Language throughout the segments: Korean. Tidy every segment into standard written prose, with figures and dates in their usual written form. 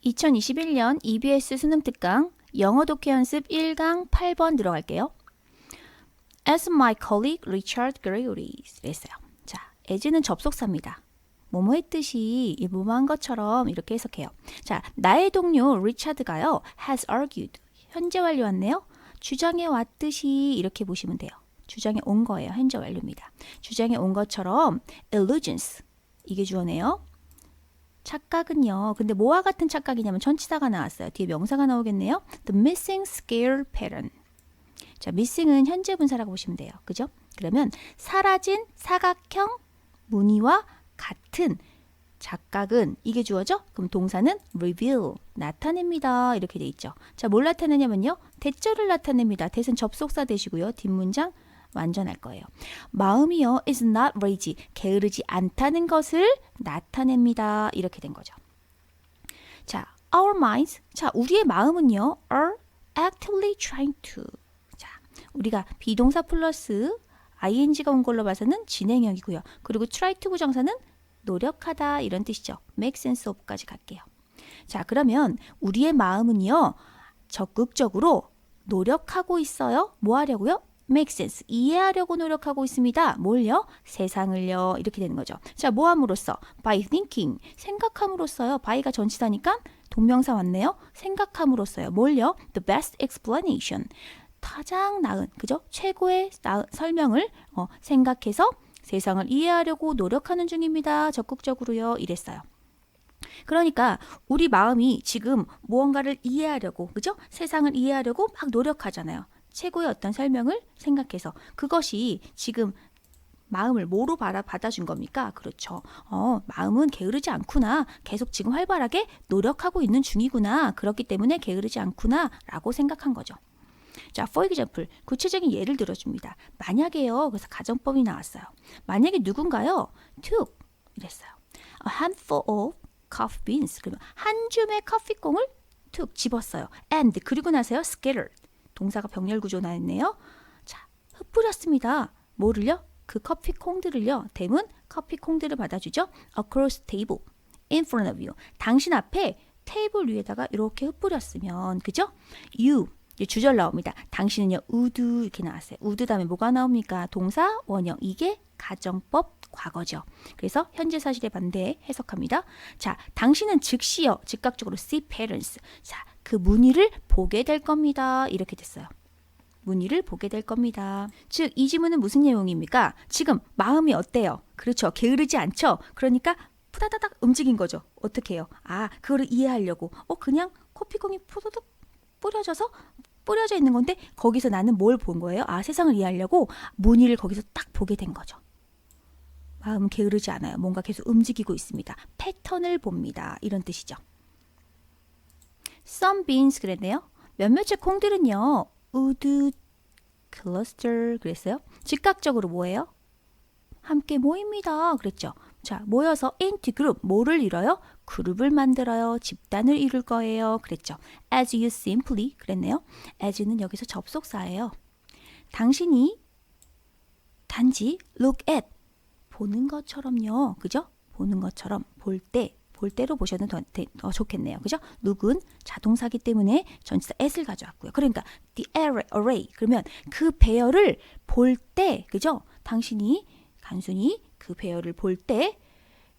2021년 EBS 수능 특강 영어 독해 연습 1강 8번 들어갈게요. As my colleague Richard Gregory 했어요. 자, as는 접속사입니다. 뭐뭐의 뜻이 뭐뭐한 것처럼 이렇게 해석해요. 자, 나의 동료 리차드가요. has argued. 현재 완료 왔네요. 주장해 왔듯이 이렇게 보시면 돼요. 주장해 온 거예요. 현재 완료입니다. 주장해 온 것처럼 illusions. 이게 주어네요. 착각은요. 근데 뭐와 같은 착각이냐면 전치사가 나왔어요. 뒤에 명사가 나오겠네요. The missing scale pattern. 자, missing은 현재 분사라고 보시면 돼요. 그죠? 그러면 사라진 사각형 무늬와 같은 착각은 이게 주어죠? 그럼 동사는 reveal, 나타냅니다. 이렇게 돼 있죠. 자, 뭘 나타내냐면요. 대절을 나타냅니다. 대신 접속사 되시고요. 뒷문장 완전할 거예요. 마음이요. is not rage, 게으르지 않다는 것을 나타냅니다. 이렇게 된 거죠. 자, our minds. 자, 우리의 마음은요. are actively trying to. 자, 우리가 비동사 플러스 ing가 온 걸로 봐서는 진행형이고요. 그리고 try to 부정사는 노력하다 이런 뜻이죠. make sense of까지 갈게요. 자, 그러면 우리의 마음은요. 적극적으로 노력하고 있어요. 뭐 하려고요? make sense, 이해하려고 노력하고 있습니다. 뭘요? 세상을요. 이렇게 되는 거죠. 자, 뭐 함으로써? by thinking, 생각함으로써요. by가 전치사니까 동명사 왔네요. 생각함으로써요. 뭘요? the best explanation, 가장 나은, 그죠? 최고의 설명을 생각해서 세상을 이해하려고 노력하는 중입니다. 적극적으로요. 이랬어요. 그러니까 우리 마음이 지금 무언가를 이해하려고, 그죠? 세상을 이해하려고 막 노력하잖아요. 최고의 어떤 설명을 생각해서 그것이 지금 마음을 뭐로 받아준 겁니까? 그렇죠. 마음은 게으르지 않구나. 계속 지금 활발하게 노력하고 있는 중이구나. 그렇기 때문에 게으르지 않구나 라고 생각한 거죠. 자, for example, 구체적인 예를 들어줍니다. 만약에요. 그래서 가정법이 나왔어요. 만약에 누군가요. took 이랬어요. A handful of coffee beans. 그러면 한 줌의 커피콩을 took 집었어요. And 그리고 나서요. scattered. 동사가 병렬 구조 나왔네요. 자, 흩뿌렸습니다. 뭐를요? 그 커피 콩들을요. 대문 커피 콩들을 받아주죠. Across table, in front of you. 당신 앞에 테이블 위에다가 이렇게 흩뿌렸으면, 그죠? You, 주절 나옵니다. 당신은요, would 이렇게 나왔어요. would 다음에 뭐가 나옵니까? 동사, 원형. 이게 가정법 과거죠. 그래서 현재 사실의 반대 해석합니다. 자, 당신은 즉시요, 즉각적으로 see patterns. 자, 그 무늬를 보게 될 겁니다. 이렇게 됐어요. 무늬를 보게 될 겁니다. 즉, 이 지문은 무슨 내용입니까? 지금 마음이 어때요? 그렇죠. 게으르지 않죠? 그러니까 푸다다닥 움직인 거죠. 어떻게 해요? 아, 그거를 이해하려고. 그냥 커피콩이 푸드득 뿌려져 있는 건데 거기서 나는 뭘 본 거예요? 아, 세상을 이해하려고 무늬를 거기서 딱 보게 된 거죠. 마음은 게으르지 않아요. 뭔가 계속 움직이고 있습니다. 패턴을 봅니다. 이런 뜻이죠. Some beans 그랬네요. 몇몇의 콩들은요. would cluster 그랬어요. 즉각적으로 뭐예요? 함께 모입니다. 그랬죠. 자, 모여서 into group. 뭐를 이뤄요? 그룹을 만들어요. 집단을 이룰 거예요. 그랬죠. As you simply 그랬네요. as는 여기서 접속사예요. 당신이 단지 look at 보는 것처럼요. 그죠? 보는 것처럼 볼 때로 보셔도 더 좋겠네요. 그죠? look은 자동사기 때문에 전치사 at을 가져왔고요. 그러니까 the array 그러면 그 배열을 볼 때, 그죠? 당신이 단순히 그 배열을 볼 때,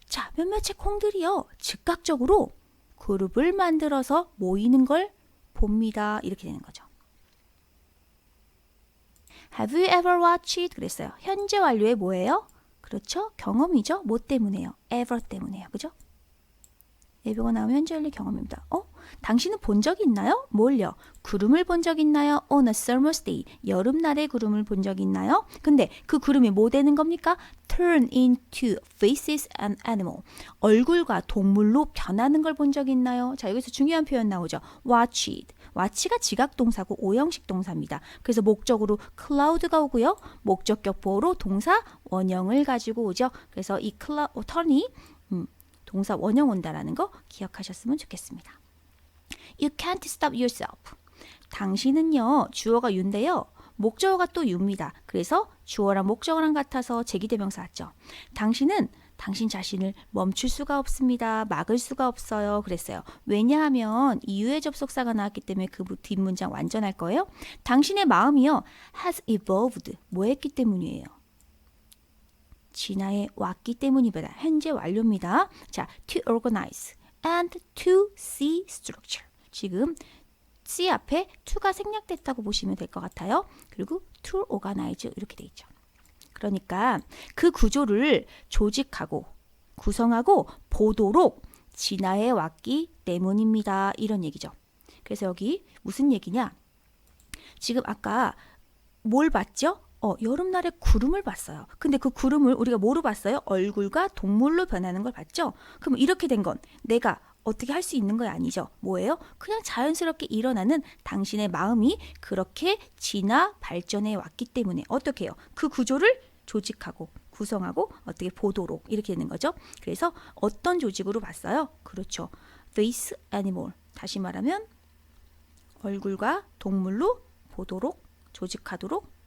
자, 몇몇의 콩들이요. 즉각적으로 그룹을 만들어서 모이는 걸 봅니다. 이렇게 되는 거죠. Have you ever watched? 그랬어요. 현재 완료의 뭐예요? 그렇죠? 경험이죠. 뭐 때문에요? ever 때문에요. 그죠? 에버가 나오면 현재 완료 경험입니다. 당신은 본 적이 있나요? 뭘요? 구름을 본 적 있나요? On a summer's day. 여름날의 구름을 본 적 있나요? 근데 그 구름이 뭐 되는 겁니까? Turn into faces and animal. 얼굴과 동물로 변하는 걸 본 적 있나요? 자, 여기서 중요한 표현 나오죠. watched. watch가 지각동사고 오형식 동사입니다. 그래서 목적으로 cloud가 오고요. 목적격 보호로 동사 원형을 가지고 오죠. 그래서 이 turn이 동사 원형 온다라는 거 기억하셨으면 좋겠습니다. You can't stop yourself. 당신은요, 주어가 you인데요. 목적어가 또 you입니다. 그래서 주어랑 목적어랑 같아서 제기대명사 왔죠. 당신은 당신 자신을 멈출 수가 없습니다. 막을 수가 없어요. 그랬어요. 왜냐하면 이유의 접속사가 나왔기 때문에 그 뒷문장 완전할 거예요. 당신의 마음이요. has evolved. 뭐 했기 때문이에요? 진화해 왔기 때문입니다. 현재 완료입니다. 자, to organize and to see structure. 지금 C 앞에 to가 생략됐다고 보시면 될 것 같아요. 그리고 to organize 이렇게 돼 있죠. 그러니까 그 구조를 조직하고 구성하고 보도록 진화해 왔기 때문입니다. 이런 얘기죠. 그래서 여기 무슨 얘기냐? 지금 아까 뭘 봤죠? 여름날에 구름을 봤어요. 근데 그 구름을 우리가 뭐로 봤어요? 얼굴과 동물로 변하는 걸 봤죠? 그럼 이렇게 된 건 내가 어떻게 할 수 있는 거 아니죠? 뭐예요? 그냥 자연스럽게 일어나는 당신의 마음이 그렇게 진화 발전해 왔기 때문에 어떻게 해요? 그 구조를 조직하고 구성하고 어떻게 보도록 이렇게 되는 거죠. 그래서 어떤 조직으로 봤어요? 그렇죠. This animal. 다시 말하면 얼굴과 동물로 보도록 조직하도록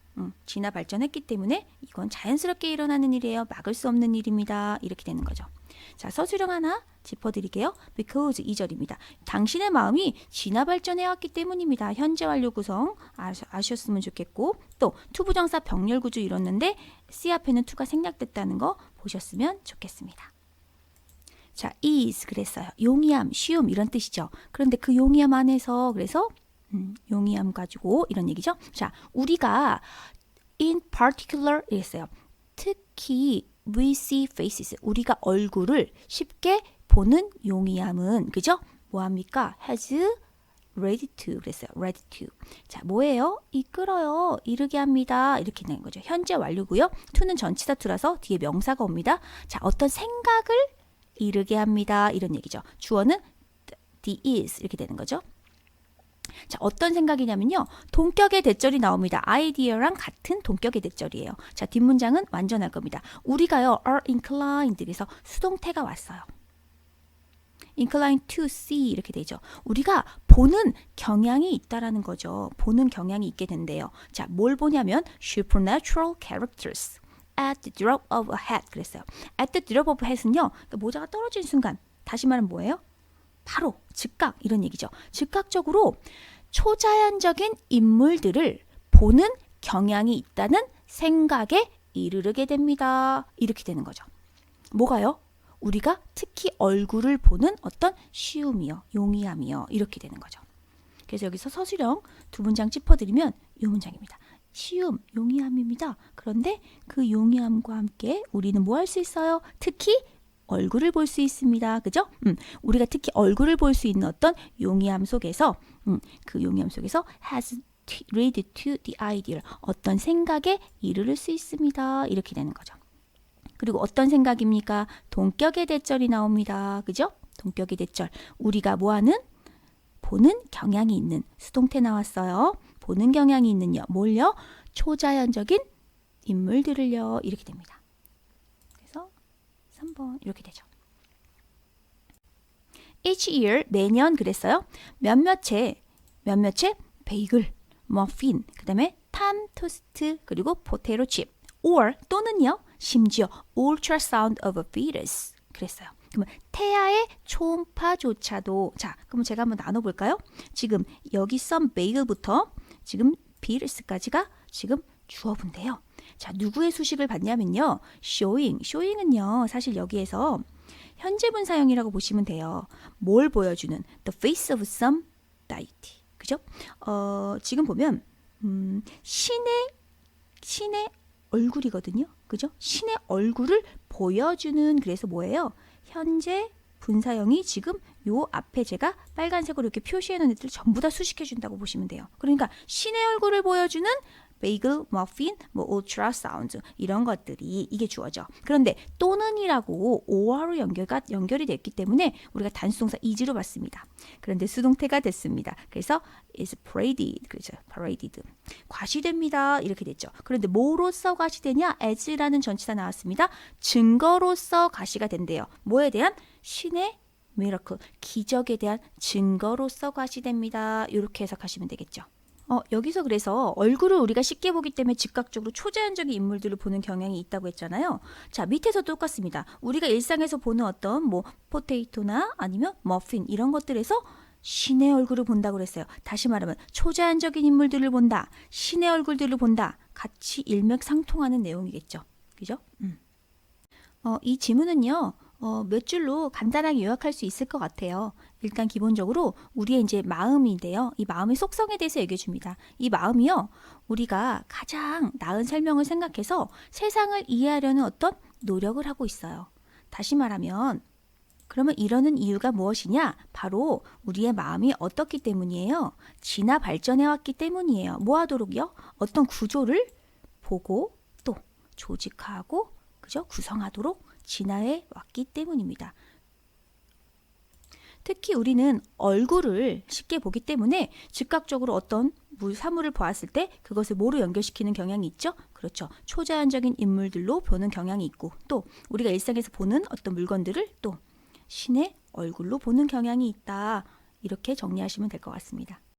진화 발전했기 때문에 이건 자연스럽게 일어나는 일이에요. 막을 수 없는 일입니다. 이렇게 되는 거죠. 자, 서술형 하나 짚어드릴게요. Because 2절입니다. 당신의 마음이 진화 발전해왔기 때문입니다. 현재 완료 구성 아셨으면 좋겠고 또 투부정사 병렬 구조 이뤘는데 C 앞에는 to가 생략됐다는 거 보셨으면 좋겠습니다. 자, is 그랬어요. 용이함, 쉬움 이런 뜻이죠. 그런데 그 용이함 안에서 그래서 용이함 가지고 이런 얘기죠. 자, 우리가 in particular 이랬어요. 특히 we see faces. 우리가 얼굴을 쉽게 보는 용이함은 그죠? 뭐합니까? has ready to 그랬어요. ready to. 자, 뭐예요? 이끌어요. 이르게 합니다. 이렇게 되는 거죠. 현재 완료고요. to는 전치사 to라서 뒤에 명사가 옵니다. 자, 어떤 생각을 이르게 합니다. 이런 얘기죠. 주어는 the is 이렇게 되는 거죠. 자, 어떤 생각이냐면요. 동격의 대절이 나옵니다. idea랑 같은 동격의 대절이에요. 자, 뒷문장은 완전할 겁니다. 우리가요, are inclined. 그래서 수동태가 왔어요. inclined to see 이렇게 되죠. 우리가 보는 경향이 있다라는 거죠. 보는 경향이 있게 된대요. 자, 뭘 보냐면 supernatural characters at the drop of a hat 그랬어요. at the drop of a hat은요. 모자가 떨어진 순간 다시 말하면 뭐예요? 바로 즉각 이런 얘기죠. 즉각적으로 초자연적인 인물들을 보는 경향이 있다는 생각에 이르게 됩니다. 이렇게 되는 거죠. 뭐가요? 우리가 특히 얼굴을 보는 어떤 쉬움이요, 용이함이요 이렇게 되는 거죠. 그래서 여기서 서술형 두 문장 짚어드리면 이 문장입니다. 쉬움, 용이함입니다. 그런데 그 용이함과 함께 우리는 뭐 할 수 있어요? 특히 얼굴을 볼 수 있습니다. 그죠? 우리가 특히 얼굴을 볼 수 있는 어떤 용이함 속에서 그 용이함 속에서 has read to the ideal 어떤 생각에 이르를 수 있습니다. 이렇게 되는 거죠. 그리고 어떤 생각입니까? 동격의 대절이 나옵니다. 그죠? 동격의 대절. 우리가 뭐하는? 보는 경향이 있는 수동태 나왔어요. 보는 경향이 있는요. 뭘요? 초자연적인 인물들을요. 이렇게 됩니다. 3번 이렇게 되죠. Each year 매년 그랬어요. 몇몇의 베이글, 머핀, 그 다음에 탐 토스트 그리고 포테로 칩 or 또는요 심지어 ultrasound of a fetus 그랬어요. 그러면 태아의 초음파조차도 자 그럼 제가 한번 나눠볼까요? 지금 여기 썬 베이글부터 지금 fetus까지가 지금 주어분데요. 자, 누구의 수식을 받냐면요. showing은요. 사실 여기에서 현재 분사형이라고 보시면 돼요. 뭘 보여주는 the face of some deity. 그죠? 지금 보면 신의 얼굴이거든요. 그죠? 신의 얼굴을 보여주는 그래서 뭐예요? 현재 분사형이 지금 요 앞에 제가 빨간색으로 이렇게 표시해 놓은 애들 전부 다 수식해 준다고 보시면 돼요. 그러니까 신의 얼굴을 보여주는 베이글, 머핀, 뭐 울트라사운드 이런 것들이 이게 주어져. 그런데 또는이라고 or로 연결이 됐기 때문에 우리가 단수동사 is로 봤습니다. 그런데 수동태가 됐습니다. 그래서 is paraded, 그렇죠? paraded. 과시됩니다. 이렇게 됐죠. 그런데 뭐로서 과시되냐? as라는 전치사 나왔습니다. 증거로서 과시가 된대요. 뭐에 대한? 신의 miracle, 기적에 대한 증거로서 과시됩니다. 이렇게 해석하시면 되겠죠. 여기서 그래서 얼굴을 우리가 쉽게 보기 때문에 즉각적으로 초자연적인 인물들을 보는 경향이 있다고 했잖아요. 자, 밑에서 똑같습니다. 우리가 일상에서 보는 어떤 뭐 포테이토나 아니면 머핀 이런 것들에서 신의 얼굴을 본다고 그랬어요. 다시 말하면 초자연적인 인물들을 본다. 신의 얼굴들을 본다. 같이 일맥상통하는 내용이겠죠. 그죠? 이 지문은요. 몇 줄로 간단하게 요약할 수 있을 것 같아요. 일단 기본적으로 우리의 이제 마음인데요. 이 마음의 속성에 대해서 얘기해 줍니다. 이 마음이요. 우리가 가장 나은 설명을 생각해서 세상을 이해하려는 어떤 노력을 하고 있어요. 다시 말하면 그러면 이러는 이유가 무엇이냐? 바로 우리의 마음이 어떻기 때문이에요. 진화 발전해 왔기 때문이에요. 뭐 하도록요? 어떤 구조를 보고 또 조직화하고 그죠? 구성하도록 진화해 왔기 때문입니다. 특히 우리는 얼굴을 쉽게 보기 때문에 즉각적으로 어떤 사물을 보았을 때 그것을 뭐로 연결시키는 경향이 있죠? 그렇죠. 초자연적인 인물들로 보는 경향이 있고 또 우리가 일상에서 보는 어떤 물건들을 또 신의 얼굴로 보는 경향이 있다. 이렇게 정리하시면 될 것 같습니다.